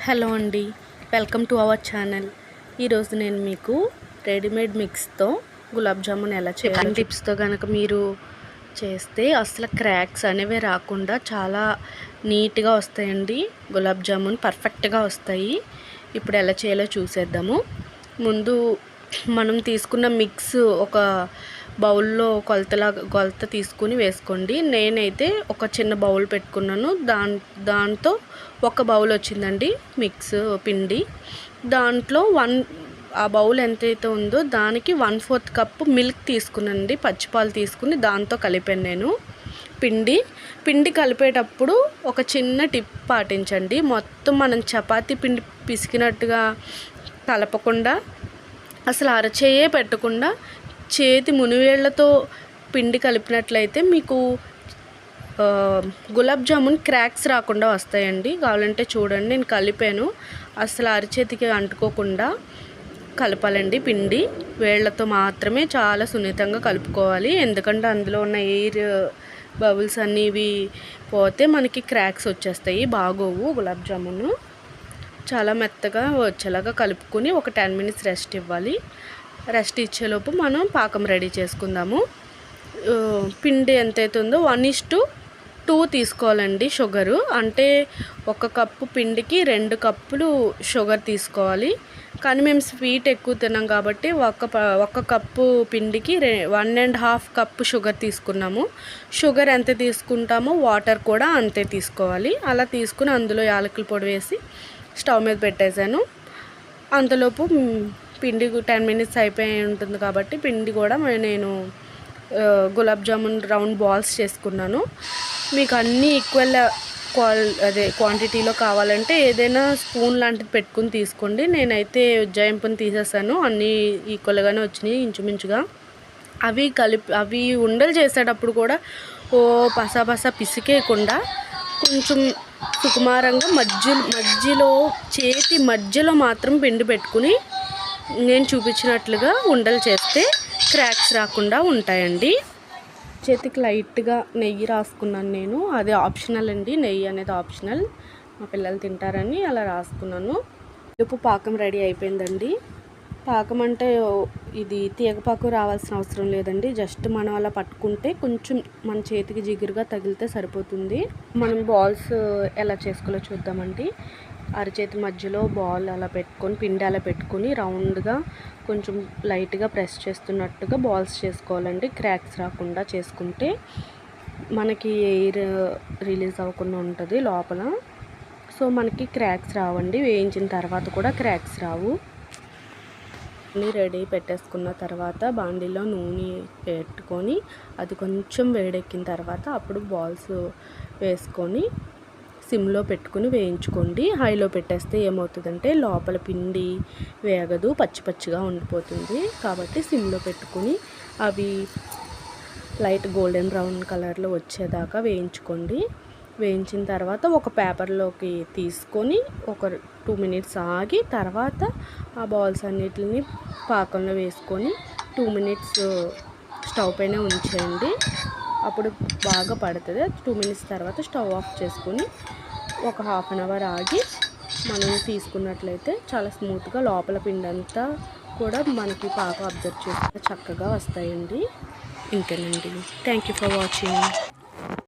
Hello అండి, welcome to our channel. ఈరోజు నేను మీకు రెడీమేడ్ మిక్స్తో గులాబ్ జామున్ ఎలా చేయాలి టిప్స్తో కనుక మీరు చేస్తే అసలు క్రాక్స్ అనేవి రాకుండా చాలా నీట్గా వస్తాయండి. గులాబ్ జామున్ పర్ఫెక్ట్గా వస్తాయి. ఇప్పుడు ఎలా చేయాలో చూసేద్దాము. ముందు మనం తీసుకున్న మిక్స్ ఒక బౌల్లో కొలత తీసుకుని వేసుకోండి. నేనైతే ఒక చిన్న బౌల్ పెట్టుకున్నాను. దాంతో ఒక బౌల్ వచ్చిందండి మిక్స్ పిండి. దాంట్లో ఆ బౌల్ ఎంతైతే ఉందో దానికి 1/4 కప్పు మిల్క్ తీసుకున్నానండి. పచ్చిపాలు తీసుకుని దాంతో కలిపాను నేను. పిండి కలిపేటప్పుడు ఒక చిన్న టిప్ పాటించండి. మొత్తం మనం చపాతీ పిండి పిసికినట్టుగా కలపకుండా, అసలు అరచేయే పెట్టకుండా చేతి మునివేళ్లతో పిండి కలిపినట్లయితే మీకు గులాబ్ జామున్ క్రాక్స్ రాకుండా వస్తాయండి. కావాలంటే చూడండి, నేను కలిపాను. అసలు అరచేతికి అంటుకోకుండా కలపాలండి. పిండి వేళ్లతో మాత్రమే చాలా సున్నితంగా కలుపుకోవాలి. ఎందుకంటే అందులో ఉన్న ఎయిర్ బబుల్స్ అన్నీ ఇవి పోతే మనకి క్రాక్స్ వచ్చేస్తాయి, బాగోవు. గులాబ్ జామున్ చాలా మెత్తగా వచ్చేలాగా కలుపుకొని ఒక 10 మినిట్స్ రెస్ట్ ఇవ్వాలి. రెస్ట్ ఇచ్చేలోపు మనం పాకం రెడీ చేసుకుందాము. పిండి ఎంతైతే ఉందో 1:2 తీసుకోవాలండి షుగరు. అంటే 1 కప్పు పిండికి 2 కప్పులు షుగర్ తీసుకోవాలి. కానీ మేము స్వీట్ ఎక్కువ తిన్నాం కాబట్టి ఒక కప్పు పిండికి 1.5 కప్పు షుగర్ తీసుకున్నాము. షుగర్ ఎంత తీసుకుంటామో వాటర్ కూడా అంతే తీసుకోవాలి. అలా తీసుకుని అందులో యాలకుల పొడి వేసి స్టవ్ మీద పెట్టేశాను. అంతలోపు పిండి 10 మినిట్స్ అయిపోయి ఉంటుంది కాబట్టి పిండి కూడా నేను గులాబ్ జామున్ రౌండ్ బాల్స్ చేసుకున్నాను. మీకు అన్నీ ఈక్వల్ క్వాంటిటీలో కావాలంటే ఏదైనా స్పూన్ లాంటిది పెట్టుకుని తీసుకోండి. నేనైతే ఉజ్జాయింపుని తీసేసాను. అన్నీ ఈక్వల్గానే వచ్చినాయి ఇంచుమించుగా. అవి ఉండలు చేసేటప్పుడు కూడా పసా పిసికేయకుండా కొంచెం సుకుమారంగా మధ్యలో చేతి మధ్యలో మాత్రం పిండి పెట్టుకుని నేను చూపించినట్లుగా ఉండలు చేస్తే క్రాక్స్ రాకుండా ఉంటాయండి. చేతికి లైట్గా నెయ్యి రాసుకున్నాను నేను. అది ఆప్షనల్ అండి, నెయ్యి అనేది ఆప్షనల్. మా పిల్లలు తింటారని అలా రాసుకున్నాను. ఉప్పు పాకం రెడీ అయిపోయిందండి. పాకం అంటే ఇది తీగపాకు రావాల్సిన అవసరం లేదండి. జస్ట్ మనం అలా పట్టుకుంటే కొంచెం మన చేతికి జిగురుగా తగిలితే సరిపోతుంది. మనం బాల్స్ ఎలా చేసుకోవాలో చూద్దామండి. అరచేతి మధ్యలో బాల్ అలా పెట్టుకొని, పిండి అలా పెట్టుకొని రౌండ్గా కొంచెం లైట్గా ప్రెస్ చేస్తున్నట్టుగా బాల్స్ చేసుకోవాలండి. క్రాక్స్ రాకుండా చేసుకుంటే మనకి ఎయిర్ రిలీజ్ అవ్వకుండా ఉంటుంది లోపల. సో మనకి క్రాక్స్ రావండి. వేయించిన తర్వాత కూడా క్రాక్స్ రావు. అన్నీ రెడీ పెట్టేసుకున్న తర్వాత బాండీలో నూనె పెట్టుకొని అది కొంచెం వేడెక్కిన తర్వాత అప్పుడు బాల్స్ వేసుకొని సిమ్లో పెట్టుకుని వేయించుకోండి. హైలో పెట్టేస్తే ఏమవుతుందంటే లోపల పిండి వేగదు, పచ్చిగా ఉండిపోతుంది. కాబట్టి సిమ్లో పెట్టుకుని అవి లైట్ గోల్డెన్ బ్రౌన్ కలర్లో వచ్చేదాకా వేయించుకోండి. వేయించిన తర్వాత ఒక పేపర్లోకి తీసుకొని ఒక 2 మినిట్స్ ఆగి తర్వాత ఆ బాల్స్ అన్నిటిని పాకంలో వేసుకొని 2 మినిట్స్ స్టవ్ పైన ఉంచేయండి. అప్పుడు బాగా పడుతుంది. 2 మినిట్స్ తర్వాత స్టవ్ ఆఫ్ చేసుకొని ఒక 1/2 అవర్ ఆగి మనం తీసుకున్నట్లయితే చాలా స్మూత్గా లోపల పిండి అంతా కూడా మనకి పాకం అబ్జర్వ్ చేస్తే చక్కగా వస్తాయండి. ఇంతేనండి. Thank you for watching.